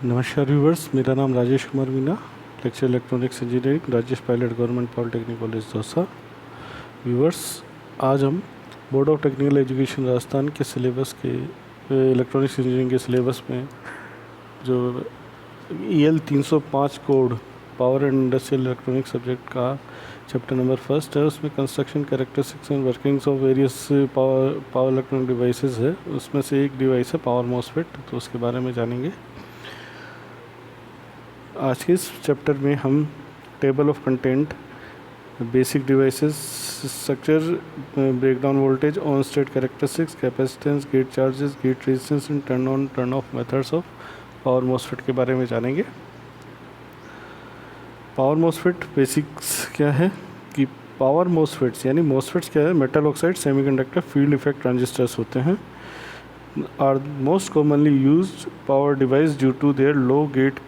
नमस्कार व्यूवर्स, मेरा नाम Rajesh Kumar Meena, lecture electronics engineering, Rajesh Pilot government polytechnic college Dausa. Viewers, आज हम board of technical education Rajasthan के सिलेबस के इलेक्ट्रॉनिक्स इंजीनियरिंग के सिलेबस में जो EL 305 code power and industrial electronics subject का चैप्टर नंबर फर्स्ट है, उसमें construction characteristics and workings of various power electronic devices है। उसमें से एक डिवाइस है पावर मॉसफेट, तो उसके बारे में जानेंगे। आज के इस चैप्टर में हम table of content, basic devices, structure, breakdown voltage, on state characteristics, capacitance, gate charges, gate resistance and turn on turn off methods of power MOSFET के बारे में जानेंगे। पावर मॉसफेट बेसिक्स क्या है कि पावर मॉसफेट्स यानी मॉसफेट्स क्या है, metal oxide semiconductor field effect transistors होते हैं। Are most commonly used power device due to their low gate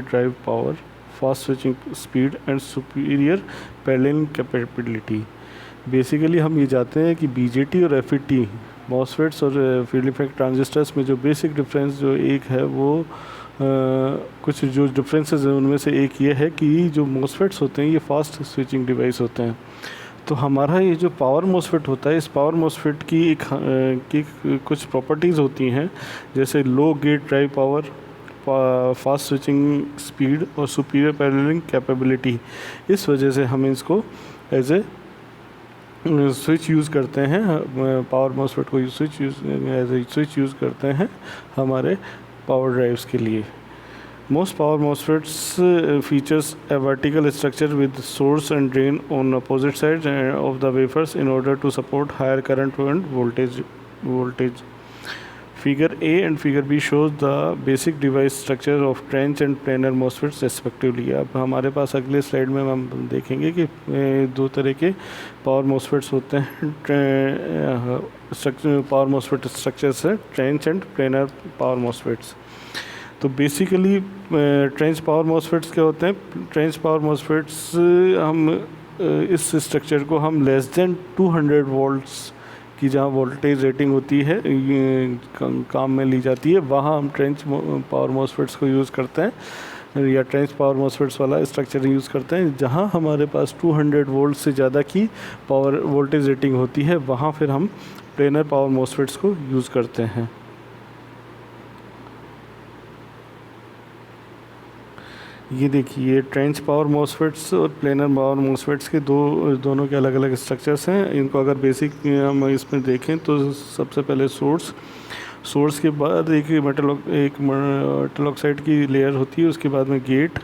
drive power, fast switching speed and superior paralleling capability. Basically हम ये जानते हैं कि BJT और FET मॉसफेट्स और फील्ड इफेक्ट ट्रांजिस्टर्स में जो बेसिक डिफरेंस जो एक है वो कुछ जो डिफरेंसेस हैं उनमें से एक ये है कि जो मॉसफेट्स होते हैं ये फास्ट स्विचिंग डिवाइस होते हैं। तो हमारा ये जो पावर मॉसफेट होता है, इस पावर मॉसफेट की कुछ प्रॉपर्टीज़ होती हैं, जैसे low gate drive power, fast switching speed और सुपीरियर पैरेललिंग कैपेबिलिटी। इस वजह से हम इसको एज ए स्विच यूज़ करते हैं, पावर मॉसफेट को एज ए स्विच यूज़ करते हैं हमारे पावर ड्राइव्स के लिए। Most power MOSFETs features a vertical structure with source and drain on opposite sides of the wafers in order to support higher current and voltage. Figure A and Figure B shows the basic device structure of trench and planar MOSFETs respectively. अब हमारे पास अगले slide में हम देखेंगे कि दो तरह के पावर MOSFETs होते हैं। पावर MOSFET स्ट्रक्चर्स है trench and planar power MOSFETs। तो बेसिकली ट्रेंच पावर मॉसफेट्स क्या होते हैं? ट्रेंच पावर मॉसफेट्स हम इस स्ट्रक्चर को हम लेस देन 200 वोल्ट्स की जहाँ वोल्टेज रेटिंग होती है काम में ली जाती है, वहाँ हम ट्रेंच पावर मॉसफेट्स को यूज़ करते हैं या ट्रेंच पावर मॉसफेट्स वाला स्ट्रक्चर यूज़ करते हैं। जहाँ हमारे पास 200 वोल्ट से ज़्यादा की पावर वोल्टेज रेटिंग होती है, वहाँ फिर हम प्लेनर पावर मॉसफेट्स को यूज़ करते हैं। ये देखिए, ट्रेंच पावर मॉसफेट्स और प्लेनर पावर मॉसफेट्स के दोनों के अलग अलग स्ट्रक्चर्स हैं। इनको अगर बेसिक हम इसमें देखें तो सबसे पहले सोर्स के बाद एक मेटल ऑक्साइड की लेयर होती है, उसके बाद में गेट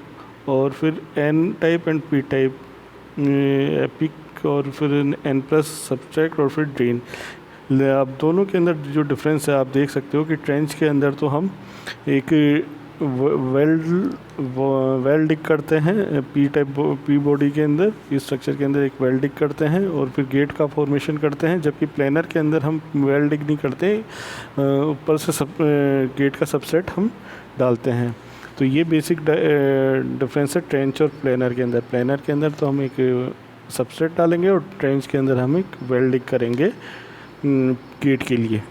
और फिर N type and P type epic और फिर N+ सब्सट्रैक्ट और फिर ड्रेन। अब दोनों के अंदर जो डिफरेंस है आप देख सकते हो कि ट्रेंच के अंदर तो हम एक वेल डिग करते हैं, पी बॉडी के अंदर, इस स्ट्रक्चर के अंदर एक वेल डिग करते हैं और फिर गेट का फॉर्मेशन करते हैं। जबकि प्लेनर के अंदर हम वेल डिग नहीं करते, ऊपर से गेट का सबसेट हम डालते हैं। तो ये बेसिक डिफरेंस है ट्रेंच और प्लेनर के अंदर। प्लेनर के अंदर तो हम एक सबसेट डालेंगे और ट्रेंच के अंदर हम एक वेल डिग करेंगे गेट के लिए।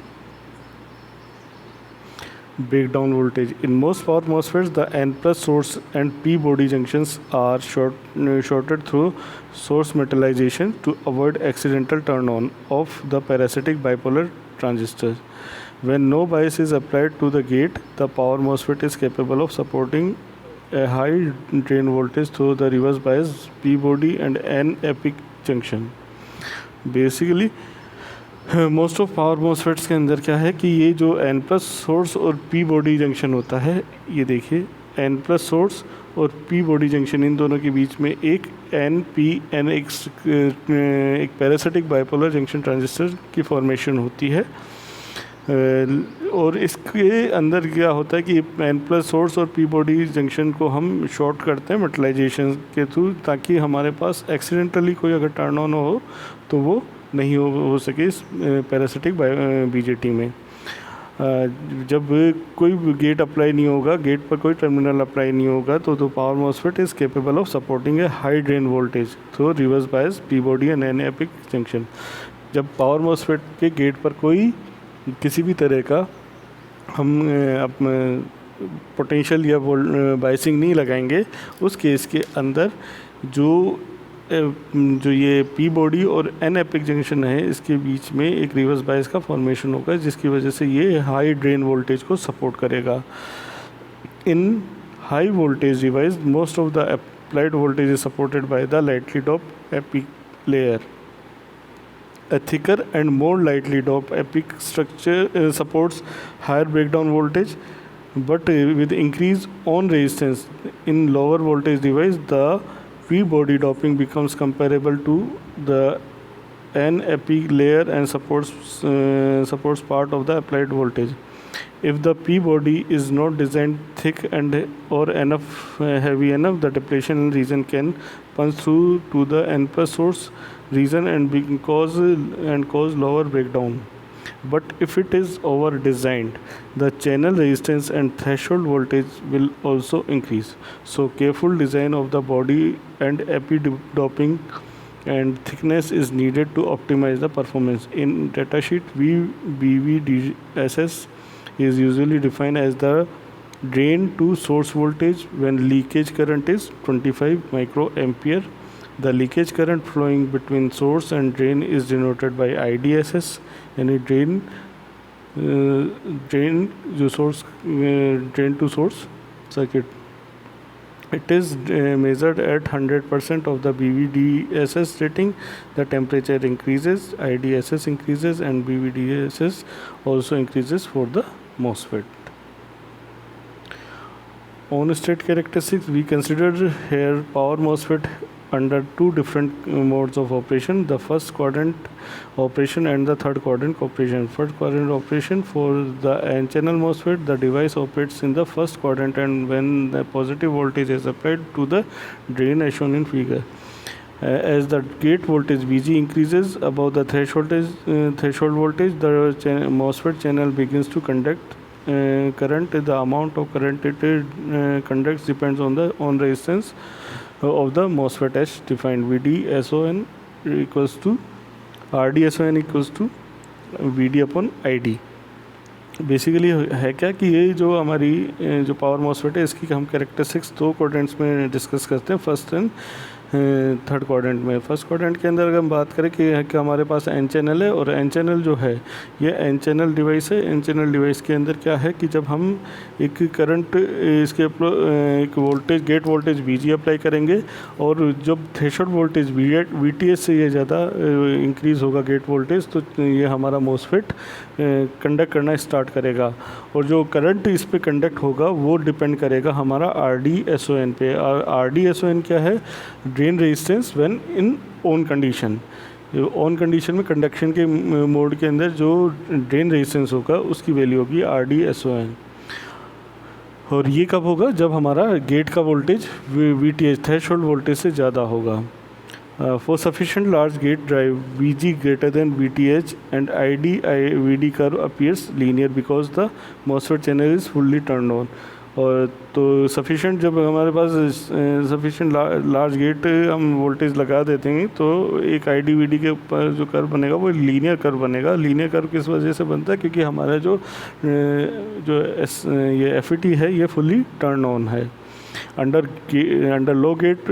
Breakdown voltage. In most power MOSFETs, the N+ source and P body junctions are shorted through source metallization to avoid accidental turn on of the parasitic bipolar transistor. When no bias is applied to the gate, the power MOSFET is capable of supporting a high drain voltage through the reverse bias P body and N epic junction. Basically, most of power MOSFETs के अंदर क्या है कि ये जो N+ source और P body junction होता है, ये देखिए N+ सोर्स और P बॉडी जंक्शन, इन दोनों के बीच में एक NPN एक पैरासिटिक बाइपोलर जंक्शन ट्रांजिस्टर की फॉर्मेशन होती है। और इसके अंदर क्या होता है कि N+ सोर्स और P बॉडी जंक्शन को हम शॉर्ट करते हैं मेटलाइजेशन के थ्रू, ताकि हमारे पास एक्सीडेंटली कोई अगर टर्न ऑन हो तो वो नहीं हो सके इस पैरासिटिक BJT में। जब कोई गेट अप्लाई नहीं होगा, गेट पर कोई टर्मिनल अप्लाई नहीं होगा, तो power MOSFET is capable of supporting A high drain voltage through reverse bias P body and N epic junction. जब पावर मॉसफेट के गेट पर कोई किसी भी तरह का हम पोटेंशियल या बाइसिंग नहीं लगाएंगे, उस केस के अंदर जो ये पी बॉडी और एन एपिक जंक्शन है, इसके बीच में एक रिवर्स बायस का फॉर्मेशन होगा, जिसकी वजह से ये हाई ड्रेन वोल्टेज को सपोर्ट करेगा। इन high voltage device most of the applied voltage is supported by the lightly doped epic layer. A thicker and more lightly doped epic structure supports higher breakdown voltage, but with increase on resistance in lower voltage device, the P body doping becomes comparable to the N epic layer and supports part of the applied voltage. If the P body is not designed thick and or enough heavy enough, the depletion region can punch through to the N plus source region and cause lower breakdown. But if it is over designed, the channel resistance and threshold voltage will also increase. So careful design of the body and epi doping and thickness is needed to optimize the performance. In datasheet, VVDSS is usually defined as the drain to source voltage when leakage current is 25 microampere. The leakage current flowing between source and drain is denoted by IDSS, यानी drain to source circuit. It is measured at 100% of the BVDSS rating. The temperature increases, IDSS increases, and BVDSS also increases for the MOSFET. On state characteristics, we considered here power MOSFET under two different modes of operation: the first quadrant operation and the third quadrant operation. First quadrant operation, for the N-channel MOSFET, the device operates in the first quadrant, and when the positive voltage is applied to the drain as shown in figure. As the gate voltage Vg increases above the threshold voltage, the MOSFET channel begins to conduct current. The amount of current it conducts depends on the resistance of the MOSFET as defined. VDSON equals to RDSON equals to VD upon ID. Basically है क्या कि ये जो हमारी जो power MOSFET है, इसकी हम कैरेक्टरिस्टिक्स दो क्वाड्रेंट्स में डिस्कस करते हैं, फर्स्ट एंड थर्ड क्वाड्रेंट में। फर्स्ट क्वाड्रेंट के अंदर अगर हम बात करें कि हमारे पास एन चैनल है, और एन चैनल जो है ये एन चैनल डिवाइस है। एन चैनल डिवाइस के अंदर क्या है कि जब हम एक करंट इसके एक voltage gate voltage Vg apply करेंगे, और जब थ्रेशोल्ड वोल्टेज VTH से ये ज़्यादा इंक्रीज़ होगा गेट वोल्टेज, तो ये हमारा MOSFET कंडक्ट करना स्टार्ट करेगा, और जो करंट इस पे कंडक्ट होगा वो डिपेंड करेगा हमारा RDSON पे। और RDSON क्या है? Drain resistance when in on condition. On condition में कंडक्शन के मोड के अंदर जो ड्रेन रेजिस्टेंस होगा उसकी वैल्यू होगी RDSON। और ये कब होगा? जब हमारा गेट का वोल्टेज VTH थ्रेशोल्ड वोल्टेज से ज़्यादा होगा। For sufficient large gate drive, Vg greater than VTH and VD curve appears linear because the MOSFET channel is fully turned on. और तो सफिशेंट जब हमारे पास सफिशेंट लार्ज गेट हम voltage लगा देते हैं, तो एक ID/VD के ऊपर जो कर्व बनेगा वो लीनियर कर्व बनेगा। लीनियर कर्व किस वजह से बनता है? क्योंकि हमारा जो ये FET है ये फुल्ली टर्न ऑन है। Under low gate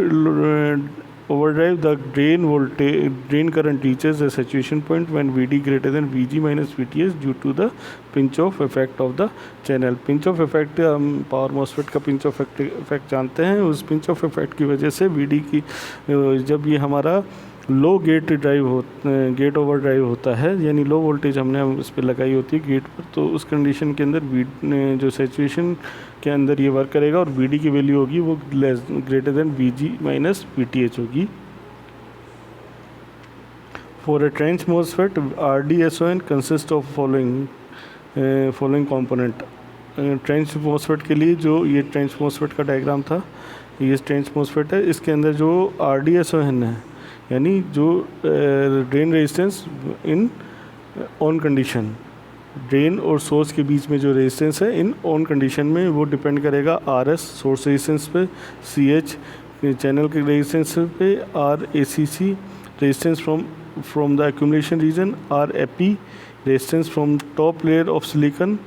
overdrive, the drain current reaches a saturation point when VD greater than VG minus VTS due to the pinch off effect of the channel. Pinch off effect हम power MOSFET का pinch off effect जानते हैं। उस pinch off effect की वजह से VD की जब ये हमारा लो गेट ओवर ड्राइव होता है, यानी लो वोल्टेज हमने इस पर लगाई होती है गेट पर, तो उस कंडीशन के अंदर जो सैचुरेशन के अंदर ये वर्क करेगा, और VD की वैल्यू होगी वो greater than VG minus VTH होगी। For a trench MOSFET, RDSON consist of following component. Trench MOSFET के लिए जो ये ट्रेंच MOSFEट का डायग्राम था, ये ट्रेंच MOSFET है। इसके अंदर जो RDSON है, यानी जो drain resistance in on condition, drain और सोर्स के बीच में जो रेजिस्टेंस है इन ऑन कंडीशन में, वो डिपेंड करेगा RS सोर्स रेजिस्टेंस पे, CH चैनल के रेजिस्टेंस पे, RACC resistance from the accumulation region, RAP resistance from top layer of silicon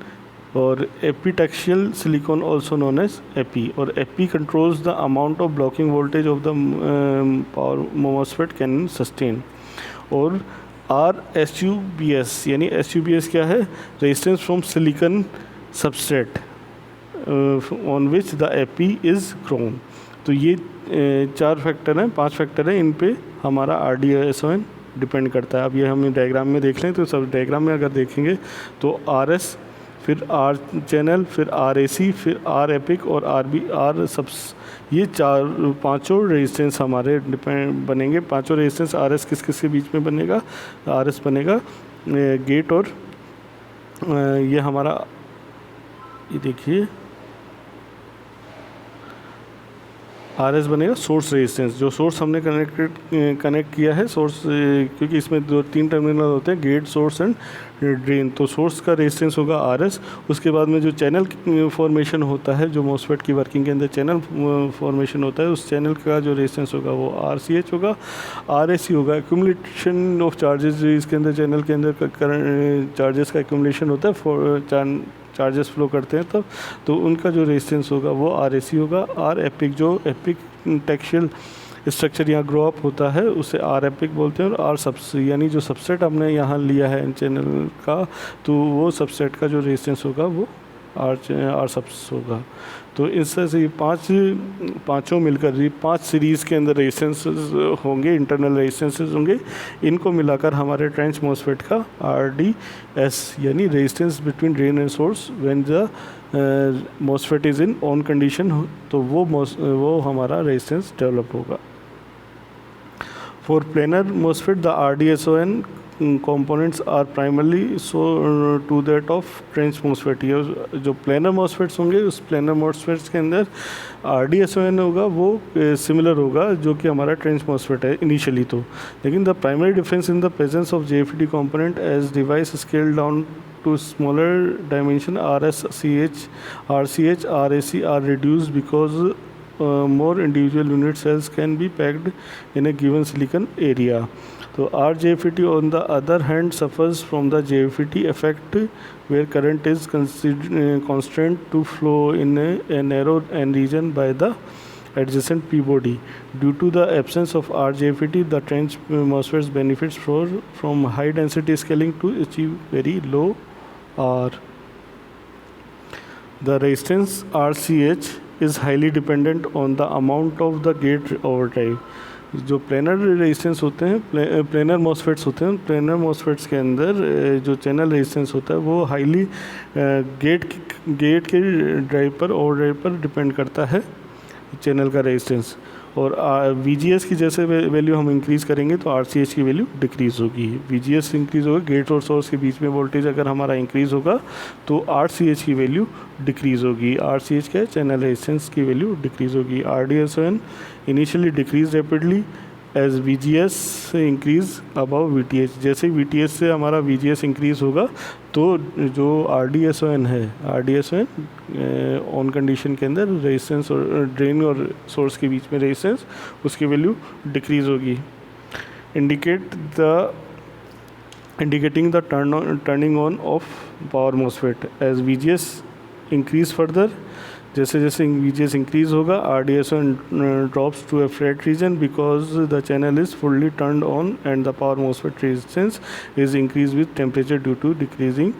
और epitaxial silicon also known as epi, और epi controls the amount of blocking voltage of the power MOSFET can sustain. और RSUBS यानी SUBS क्या है, resistance from silicon substrate on which the epi is grown. तो ये 4 factor हैं, 5 factor हैं, इन पे हमारा RDSON डिपेंड करता है। अब ये हम डायग्राम में देख लें तो सब डायग्राम में अगर देखेंगे तो RS, फिर R चैनल, फिर RAC, फिर R एपिक और RB R सबस, ये 5 रेजिस्टेंस हमारे डिपेंड बनेंगे। 5 रेजिस्टेंस RS किस किस के बीच में बनेगा, RS बनेगा गेट, और ये हमारा, ये देखिए RS बनेगा सोर्स रेजिस्टेंस, जो सोर्स हमने कनेक्ट किया है सोर्स, क्योंकि इसमें 2-3 टर्मिनल होते हैं, गेट, सोर्स एंड ड्रेन। तो सोर्स का रेजिस्टेंस होगा RS। उसके बाद में जो चैनल फॉर्मेशन होता है, जो MOSFET की वर्किंग के अंदर चैनल फॉर्मेशन होता है, उस चैनल का जो रेजिस्टेंस होगा वो RCH होगा। RAC होगा एक्यूमुलेशन ऑफ चार्जेस, इसके अंदर चैनल के अंदर चार्जेस का एक्यूमुलेशन होता है, फॉर चार्जेस फ्लो करते हैं तब, तो उनका जो रेजिस्टेंस होगा वो RAC होगा। R एपिक, जो एपिक टेक्सचुअल स्ट्रक्चर यहाँ ग्रो अप होता है उसे R एपिक बोलते हैं। और R सबस यानी जो सबसेट हमने यहाँ लिया है चैनल का, तो वो सबसेट का जो रेजिस्टेंस होगा वो R सबस होगा। तो इससे से पाँचों मिलकर, ये 5 सीरीज़ के अंदर रेजिस्टेंसेस होंगे, इंटरनल रेजिस्टेंसेस होंगे। इनको मिलाकर हमारे ट्रेंच MOSFET का RDS यानी resistance between drain and source when the MOSFET is in on condition, तो वो हमारा रेजिस्टेंस डेवलप होगा। For planar MOSFET the RDSON components are primarily so to that of trench MOSFET। ये जो planar MOSFETs होंगे, उस planar MOSFETs के अंदर RDSON होगा वो सिमिलर होगा जो कि हमारा ट्रेंच MOSFET है इनिशियली। तो लेकिन the primary difference in the presence of JFET component as device scale down to smaller dimension RSCH, RCH, RAC are reduced because more individual unit cells can be packed in a given silicon area। तो RJFET on the other hand suffers from the JFET effect where current is constrained to flow in a narrow region by the adjacent P body. Due to the absence of RJFET, the trench MOSFETs benefits from high density scaling to achieve very low R. The resistance RCH is highly dependent on the amount of the gate overdrive। जो planar resistance होते हैं, planar MOSFETs होते हैं, planar MOSFETs के अंदर जो channel resistance होता है वो हाईली गेट के ड्राइव पर, ओवर ड्राइव पर डिपेंड करता है चैनल का रेजिस्टेंस। और VGS की जैसे वैल्यू हम इंक्रीज़ करेंगे तो RCH की वैल्यू डिक्रीज़ होगी। VGS इंक्रीज़ होगा, गेट और सोर्स के बीच में वोल्टेज अगर हमारा इंक्रीज़ होगा तो RCH की वैल्यू डिक्रीज़ होगी। RCH क्या है, चैनल रेजिस्टेंस की वैल्यू डिक्रीज़ होगी। RDSON initially decrease rapidly as VGS increase above VTH। जैसे VTH से हमारा VGS इंक्रीज़ होगा तो जो RDSON है, RDSON ऑन कंडीशन के अंदर रेजिस्टेंस और ड्रेन और सोर्स के बीच में रेजिस्टेंस, उसकी वैल्यू डिक्रीज़ होगी। indicating the turning on of power MOSFET as VGS increase further। जैसे जैसे VGS इंक्रीज़ होगा RDSON drops to a flat region because the channel is fully turned on and the power MOSFET resistance is increased with temperature due to decreasing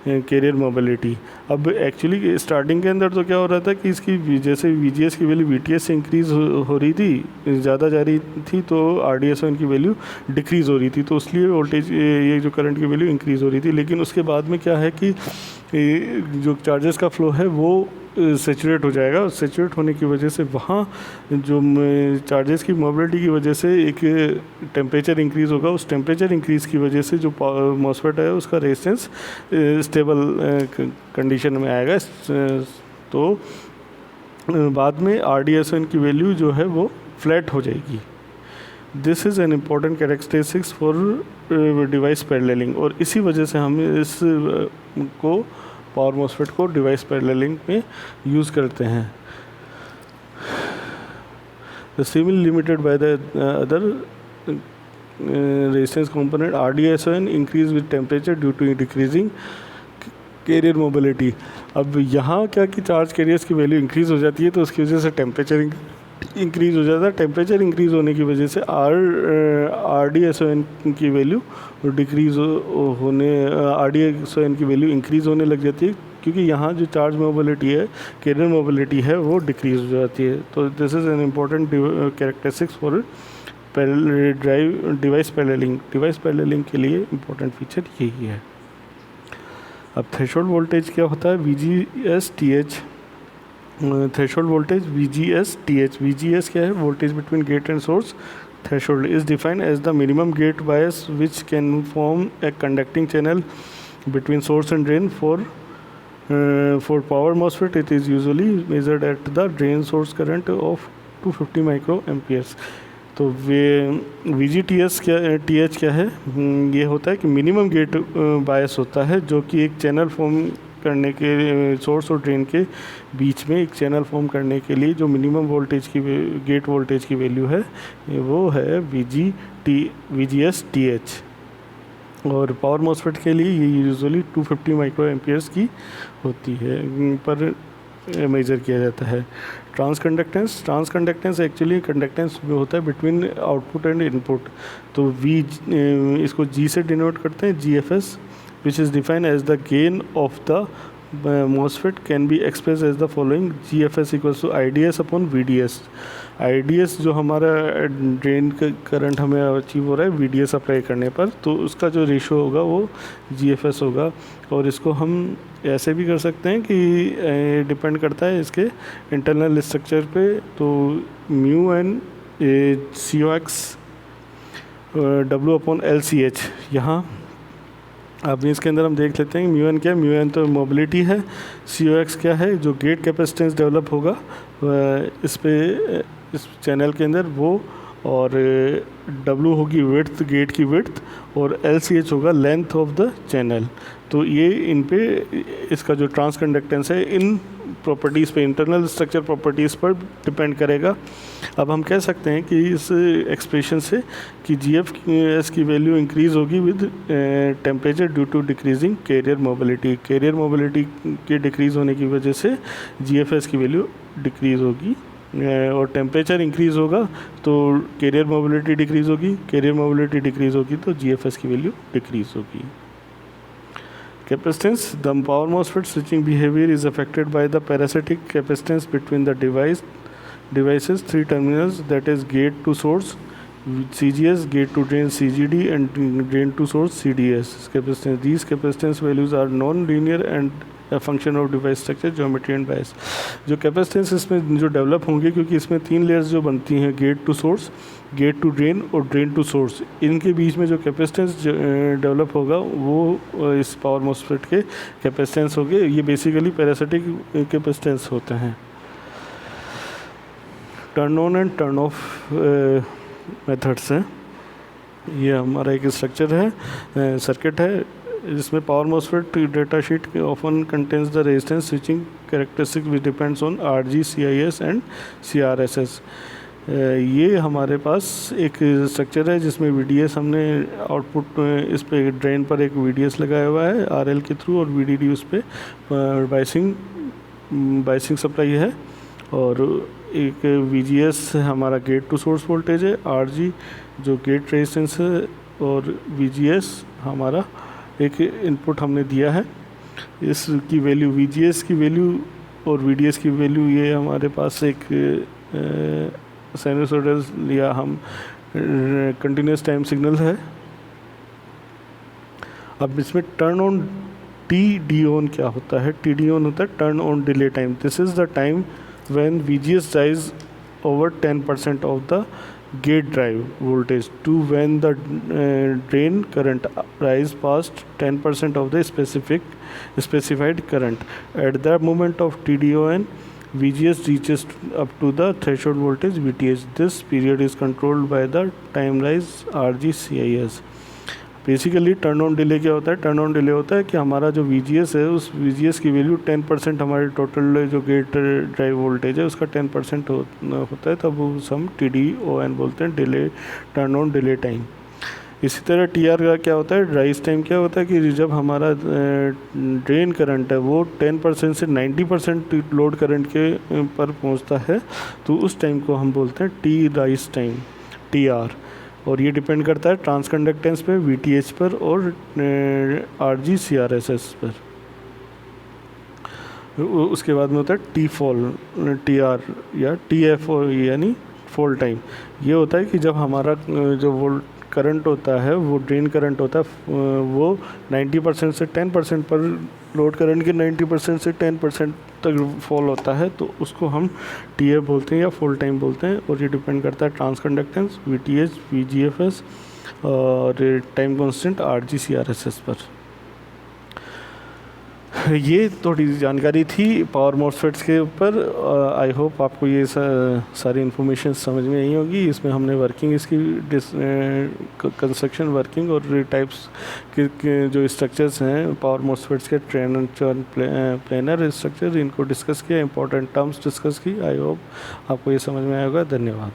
carrier mobility. अब actually starting के अंदर तो क्या हो रहा था कि इसकी जैसे VGS की वैल्यू VTS से इंक्रीज़ हो रही थी, ज़्यादा जा रही थी, तो RDSON की वैल्यू डिक्रीज़ हो रही थी, तो इसलिए वोल्टेज ये जो करंट की वैल्यू इंक्रीज़ हो रही थी। लेकिन उसके बाद में क्या है कि जो चार्जेस का फ्लो है वो सेचुरेट हो जाएगा, और सेचुरेट होने की वजह से वहाँ जो चार्जेस की मोबिलिटी की वजह से एक टेम्परेचर इंक्रीज़ होगा। उस टेम्परेचर इंक्रीज़ की वजह से जो MOSFET है उसका रेजिस्टेंस स्टेबल कंडीशन में आएगा। तो बाद में RDSON की वैल्यू जो है वो फ्लैट हो जाएगी। This is an important characteristics for device paralleling. और इसी वजह से हम इस को पावर MOSFET को डिवाइस पैरेललिंग में यूज़ करते हैं। The similar limited by the other resistance component RDSON increase with temperature due to decreasing carrier mobility. अब यहाँ क्या कि चार्ज कैरियर्स की वैल्यू इंक्रीज़ हो जाती है तो उसकी वजह से टेम्परेचर इंक्रीज़ हो जाता है। टेम्परेचर इंक्रीज़ होने की वजह से RDSON की वैल्यू डिक्रीज़ होने RDSON की वैल्यू इंक्रीज़ होने लग जाती है, क्योंकि यहाँ जो चार्ज मोबिलिटी है, कैरियर मोबिलिटी है, वो डिक्रीज़ हो जाती है। तो this is an important characteristics for device paralleling के लिए इम्पोर्टेंट फीचर यही है। अब थ्रेशोल्ड वोल्टेज क्या होता है? VGS/TH। Threshold voltage VGS/TH। VGS क्या है? Voltage between gate and source. Threshold is defined as the minimum gate bias which can form a conducting channel between source and drain. For power MOSFET it is usually measured at the drain source current of 250 microamperes. तो VGTS TH क्या है? ये होता है कि minimum gate बायस होता है, जो कि एक चैनल फॉर्म करने के सोर्स और ड्रेन के बीच में एक चैनल फॉर्म करने के लिए जो मिनिमम वोल्टेज की गेट वोल्टेज की वैल्यू है वो है VGS/TH। और पावर MOSFET के लिए ये यूजुअली 250 माइक्रोएम्पियर्स की होती है पर मेजर किया जाता है। ट्रांसकंडक्टेंस एक्चुअली कंडक्टेंस में होता है बिटवीन आउटपुट एंड इनपुट। तो इसको G से डिनोट करते हैं, GFS, which is defined as the gain of the MOSFET can be expressed as the following: GFS equals to IDS upon VDS। IDS जो हमारा ड्रेन का करंट हमें achieve हो रहा है VDS अप्लाई करने पर, तो उसका जो रेशो होगा वो GFS होगा। और इसको हम ऐसे भी कर सकते हैं कि डिपेंड करता है इसके इंटरनल स्ट्रक्चर पे। तो mu N COX W upon LCH। यहाँ अब इसके अंदर हम देख लेते हैं म्यू एन क्या है। म्यू एन तो मोबिलिटी है। COX क्या है? जो गेट कैपेसिटेंस डेवलप होगा इस चैनल के अंदर वो, और W होगी विड्थ, गेट की विड्थ, और LCH होगा लेंथ ऑफ द चैनल। तो ये इन पे इसका जो ट्रांस कंडक्टेंस है इन प्रॉपर्टीज़ पे, इंटरनल स्ट्रक्चर प्रॉपर्टीज़ पर डिपेंड करेगा। अब हम कह सकते हैं कि इस एक्सप्रेशन से कि GFS की वैल्यू इंक्रीज़ होगी with temperature due to decreasing carrier mobility. Carrier mobility के डिक्रीज़ होने की वजह से GFS की वैल्यू डिक्रीज़ होगी, और टेम्परेचर इंक्रीज़ होगा तो कैरियर मोबिलिटी डिक्रीज़ होगी, कैरियर मोबिलिटी डिक्रीज़ होगी तो GFS की वैल्यू डिक्रीज़ होगी। Capacitance. The power MOSFET switching behavior is affected by the parasitic capacitance between the devices 3 terminals, that is gate to source CGS, gate to drain CGD, and drain to source CDS capacitance. These capacitance values are non-linear and a function of device structure, geometry and bias. जो capacitance इसमें जो develop होंगे, क्योंकि इसमें 3 layers जो बनती हैं, gate to source, gate to drain और ड्रेन टू सोर्स, इनके बीच में जो कैपेसिटेंस डेवलप होगा वो इस पावर MOSFET के कैपेसिटेंस होंगे। ये बेसिकली पैरासिटिक कैपेसिटेंस होते हैं। Turn on and turn off methods हैं। ये हमारा एक स्ट्रक्चर है, सर्किट है, जिसमें power MOSFET data sheet often contains the resistance switching characteristic which depends on RG, CIS and CRSS। ये हमारे पास एक स्ट्रक्चर है जिसमें VDS हमने आउटपुट इस पे ड्रेन पर एक VDS लगाया हुआ है RL के थ्रू, और VDD उस पर बाइसिंग सप्लाई है, और एक VGS हमारा गेट टू सोर्स वोल्टेज है, RG जो गेट रेजिस्टेंस है, और VGS हमारा एक इनपुट हमने दिया है। इसकी वैल्यू VGS की वैल्यू और VDS की वैल्यू, ये हमारे पास एक साइनसोइडल या हम कंटिन्यूस टाइम सिग्नल है। अब इसमें टर्न ऑन TD ऑन क्या होता है? TD ऑन होता है turn on delay time. This is the time when VGS rise over 10% of the gate drive voltage to when the drain current rise past 10% of the specified current. At the moment of TDON, VGS reaches up to the threshold voltage VTH. This period is controlled by the time rise RG/CIS. Basically turn on delay क्या होता है? Turn on delay होता है कि हमारा जो VGS है, उस VGS की वैल्यू 10% हमारे टोटल जो गेट ड्राइव वोल्टेज है उसका 10% होता है, तब उस हम TDON बोलते हैं, delay, turn on delay time. इसी तरह टी आर का क्या होता है, राइज टाइम क्या होता है कि जब हमारा ड्रेन करंट है वो 10% से 90% लोड करंट के पर पहुंचता है, तो उस टाइम को हम बोलते हैं T rise time, T R. और ये डिपेंड करता है ट्रांसकंडक्टेंस पे, वी टी एच पर और R G C R S S पर। उसके बाद में होता है टी फॉल, टी आर या टी एफ यानी फॉल टाइम। ये होता है कि जब हमारा जो वो करंट होता है, वो ड्रेन करंट होता है, वो 90% से 10% पर, लोड करंट के 90% से 10% तक फॉल होता है, तो उसको हम टी एफ बोलते हैं या फॉल टाइम बोलते हैं। और ये डिपेंड करता है transconductance, V T H, V G F S और time constant R G C R S S पर। ये थोड़ी जानकारी थी पावर मॉसफेट्स के ऊपर। आई होप आपको ये सारी इन्फॉर्मेशन समझ में आई होगी। इसमें हमने वर्किंग इसकी कंस्ट्रक्शन वर्किंग और टाइप्स के जो स्ट्रक्चर्स हैं पावर मॉसफेट्स के, प्लेनर स्ट्रक्चर, इनको डिस्कस किया, इंपॉर्टेंट टर्म्स डिस्कस की। आई होप आपको ये समझ में आया होगा। धन्यवाद।